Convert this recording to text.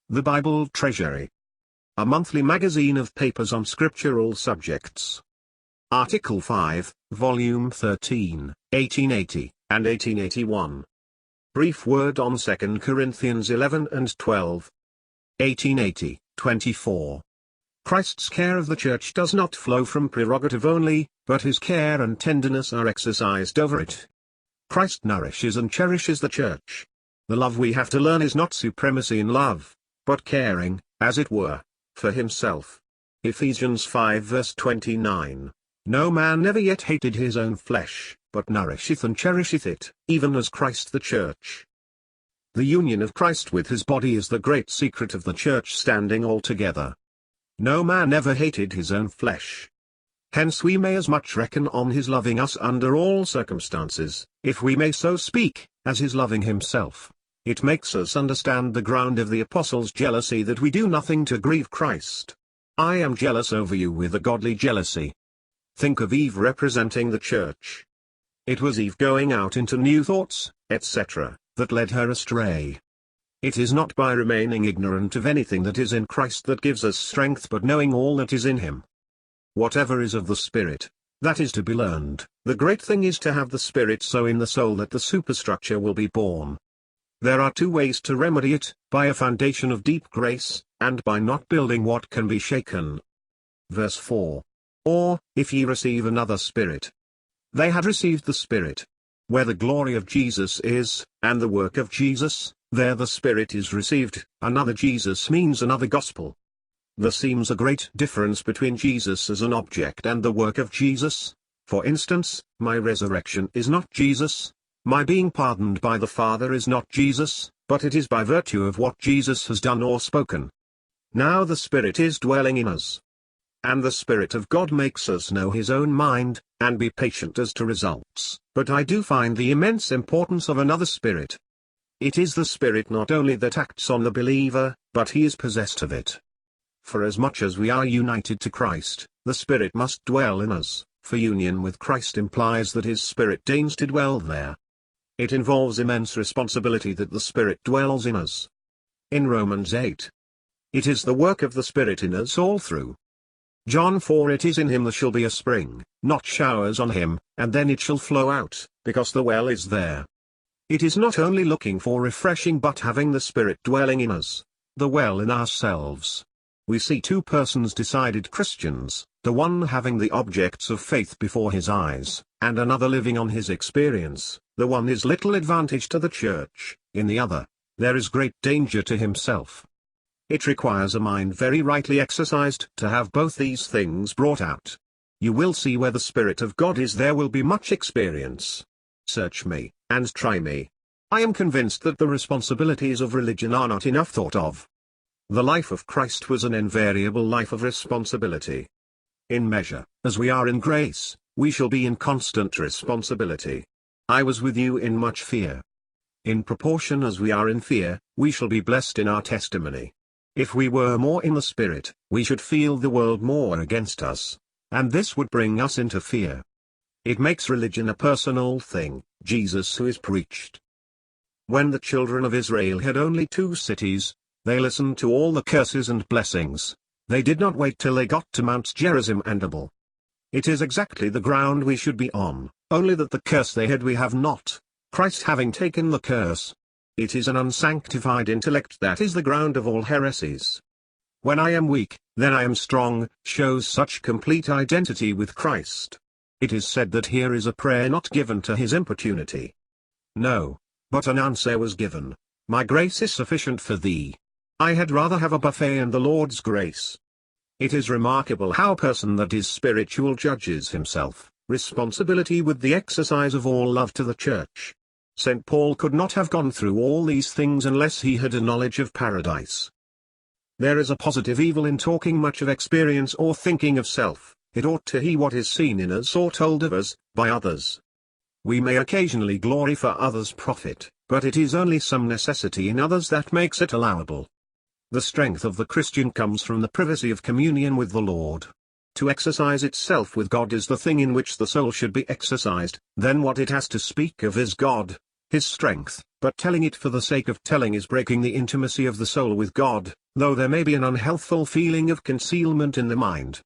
The Bible Treasury. A monthly magazine of papers on scriptural subjects. Article 5, Volume 13, 1880 and 1881. Brief word on 2 Corinthians 11 and 12. 1880, 24. Christ's care of the church does not flow from prerogative only, but his care and tenderness are exercised over it. Christ nourishes and cherishes the church. The love we have to learn is not supremacy in love, but caring, as it were, for himself. Ephesians 5 verse 29. No man ever yet hated his own flesh, but nourisheth and cherisheth it, even as Christ the church. The union of Christ with his body is the great secret of the church standing all together. No man ever hated his own flesh. Hence we may as much reckon on his loving us under all circumstances, if we may so speak, as his loving himself. It makes us understand the ground of the apostles' jealousy that we do nothing to grieve Christ. I am jealous over you with a godly jealousy. Think of Eve representing the church. It was Eve going out into new thoughts, etc., that led her astray. It is not by remaining ignorant of anything that is in Christ that gives us strength, but knowing all that is in him. Whatever is of the Spirit, that is to be learned. The great thing is to have the Spirit so in the soul that the superstructure will be born. There are two ways to remedy it, by a foundation of deep grace, and by not building what can be shaken. Verse 4. Or, if ye receive another spirit. They had received the Spirit. Where the glory of Jesus is, and the work of Jesus, there the Spirit is received. Another Jesus means another gospel. There seems a great difference between Jesus as an object and the work of Jesus. For instance, my resurrection is not Jesus. My being pardoned by the Father is not Jesus, but it is by virtue of what Jesus has done or spoken. Now the Spirit is dwelling in us. And the Spirit of God makes us know his own mind, and be patient as to results. But I do find the immense importance of another Spirit. It is the Spirit not only that acts on the believer, but he is possessed of it. For as much as we are united to Christ, the Spirit must dwell in us, for union with Christ implies that his Spirit deigns to dwell there. It involves immense responsibility that the Spirit dwells in us. In Romans 8. It is the work of the Spirit in us all through. John 4. It is in him there shall be a spring, not showers on him, and then it shall flow out, because the well is there. It is not only looking for refreshing but having the Spirit dwelling in us, the well in ourselves. We see two persons decided Christians, the one having the objects of faith before his eyes, and another living on his experience. The one is little advantage to the church, in the other, there is great danger to himself. It requires a mind very rightly exercised to have both these things brought out. You will see where the Spirit of God is, there will be much experience. Search me, and try me. I am convinced that the responsibilities of religion are not enough thought of. The life of Christ was an invariable life of responsibility. In measure, as we are in grace, we shall be in constant responsibility. I was with you in much fear. In proportion as we are in fear, we shall be blessed in our testimony. If we were more in the Spirit, we should feel the world more against us, and this would bring us into fear. It makes religion a personal thing, Jesus who is preached. When the children of Israel had only 2 cities, they listened to all the curses and blessings. They did not wait till they got to Mount Gerizim and Ebal. It is exactly the ground we should be on, only that the curse they had we have not, Christ having taken the curse. It is an unsanctified intellect that is the ground of all heresies. When I am weak, then I am strong, shows such complete identity with Christ. It is said that here is a prayer not given to his importunity. No, but an answer was given. My grace is sufficient for thee. I had rather have a buffet and the Lord's grace. It is remarkable how a person that is spiritual judges himself, responsibility with the exercise of all love to the church. St. Paul could not have gone through all these things unless he had a knowledge of paradise. There is a positive evil in talking much of experience or thinking of self. It ought to heed what is seen in us or told of us, by others. We may occasionally glory for others' profit, but it is only some necessity in others that makes it allowable. The strength of the Christian comes from the privacy of communion with the Lord. To exercise itself with God is the thing in which the soul should be exercised, then what it has to speak of is God. his strength, but telling it for the sake of telling is breaking the intimacy of the soul with God, though there may be an unhealthful feeling of concealment in the mind.